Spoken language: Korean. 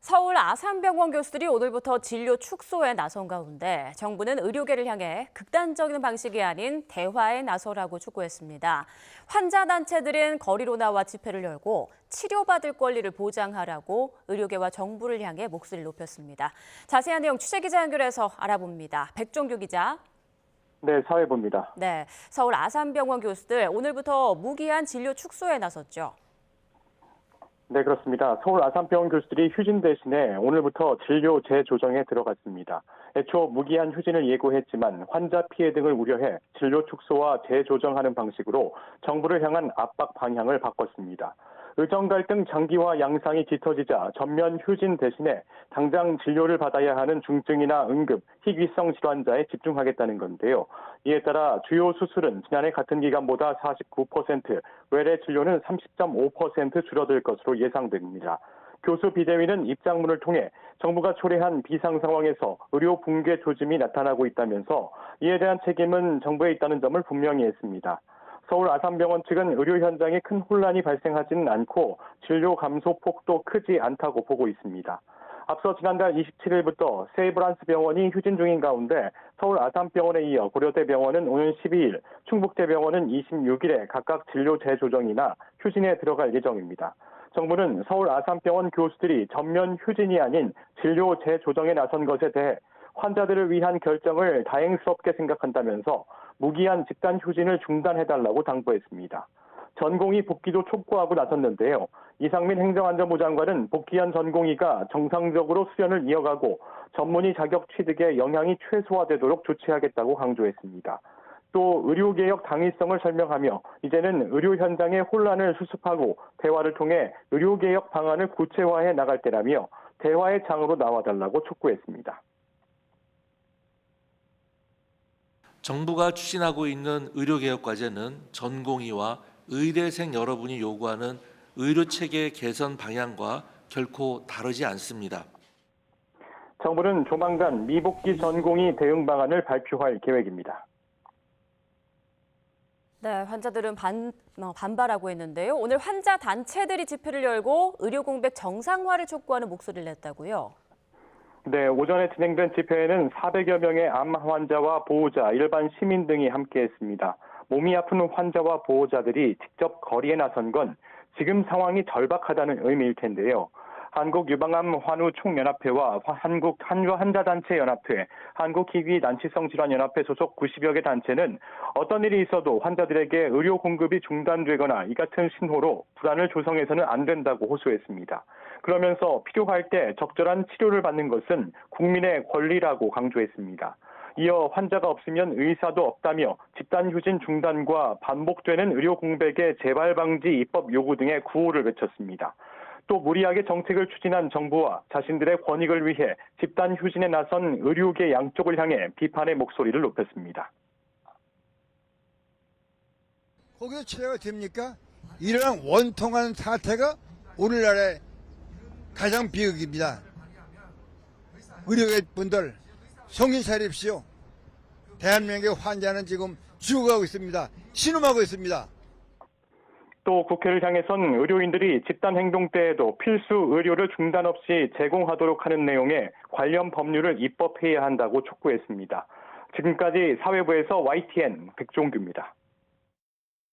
서울 아산병원 교수들이 오늘부터 진료 축소에 나선 가운데 정부는 의료계를 향해 극단적인 방식이 아닌 대화에 나서라고 촉구했습니다. 환자 단체들은 거리로 나와 집회를 열고 치료받을 권리를 보장하라고 의료계와 정부를 향해 목소리를 높였습니다. 자세한 내용 취재기자 연결해서 알아봅니다. 백종규 기자. 네, 사회부입니다. 네, 서울 아산병원 교수들 오늘부터 무기한 진료 축소에 나섰죠. 네, 그렇습니다. 서울 아산병원 교수들이 휴진 대신에 오늘부터 진료 재조정에 들어갔습니다. 애초 무기한 휴진을 예고했지만 환자 피해 등을 우려해 진료 축소와 재조정하는 방식으로 정부를 향한 압박 방향을 바꿨습니다. 의정 갈등 장기화 양상이 짙어지자 전면 휴진 대신에 당장 진료를 받아야 하는 중증이나 응급, 희귀성 질환자에 집중하겠다는 건데요. 이에 따라 주요 수술은 지난해 같은 기간보다 49%, 외래 진료는 30.5% 줄어들 것으로 예상됩니다. 교수 비대위는 입장문을 통해 정부가 초래한 비상 상황에서 의료 붕괴 조짐이 나타나고 있다면서 이에 대한 책임은 정부에 있다는 점을 분명히 했습니다. 서울 아산병원 측은 의료 현장에 큰 혼란이 발생하지는 않고 진료 감소 폭도 크지 않다고 보고 있습니다. 앞서 지난달 27일부터 세브란스 병원이 휴진 중인 가운데 서울 아산병원에 이어 고려대병원은 오는 12일, 충북대병원은 26일에 각각 진료 재조정이나 휴진에 들어갈 예정입니다. 정부는 서울 아산병원 교수들이 전면 휴진이 아닌 진료 재조정에 나선 것에 대해 환자들을 위한 결정을 다행스럽게 생각한다면서 무기한 집단 휴진을 중단해달라고 당부했습니다. 전공의 복귀도 촉구하고 나섰는데요. 이상민 행정안전부 장관은 복귀한 전공의가 정상적으로 수련을 이어가고 전문의 자격 취득에 영향이 최소화되도록 조치하겠다고 강조했습니다. 또 의료개혁 당위성을 설명하며 이제는 의료 현장의 혼란을 수습하고 대화를 통해 의료개혁 방안을 구체화해 나갈 때라며 대화의 장으로 나와달라고 촉구했습니다. 정부가 추진하고 있는 의료개혁 과제는 전공의와 의대생 여러분이 요구하는 의료체계 개선 방향과 결코 다르지 않습니다. 정부는 조만간 미복귀 전공의 대응 방안을 발표할 계획입니다. 네, 환자들은 반발하고 있는데요. 오늘 환자 단체들이 집회를 열고 의료 공백 정상화를 촉구하는 목소리를 냈다고요. 네, 오전에 진행된 집회에는 400여 명의 암 환자와 보호자, 일반 시민 등이 함께했습니다. 몸이 아픈 환자와 보호자들이 직접 거리에 나선 건 지금 상황이 절박하다는 의미일 텐데요. 한국유방암 환우총연합회와 한국한의환자단체연합회, 한국희귀난치성질환연합회 소속 90여 개 단체는 어떤 일이 있어도 환자들에게 의료 공급이 중단되거나 이 같은 신호로 불안을 조성해서는 안 된다고 호소했습니다. 그러면서 필요할 때 적절한 치료를 받는 것은 국민의 권리라고 강조했습니다. 이어 환자가 없으면 의사도 없다며 집단 휴진 중단과 반복되는 의료 공백의 재발 방지 입법 요구 등의 구호를 외쳤습니다. 또 무리하게 정책을 추진한 정부와 자신들의 권익을 위해 집단 휴진에 나선 의료계 양쪽을 향해 비판의 목소리를 높였습니다. 거기서 치료가 됩니까? 이러한 원통한 사태가 오늘날의 가장 비극입니다. 의료계분들 정신 차립시오. 대한민국의 환자는 지금 죽어가고 있습니다. 신음하고 있습니다. 또 국회를 향해선 의료인들이 집단 행동 때에도 필수 의료를 중단 없이 제공하도록 하는 내용의 관련 법률을 입법해야 한다고 촉구했습니다. 지금까지 사회부에서 YTN 백종규입니다.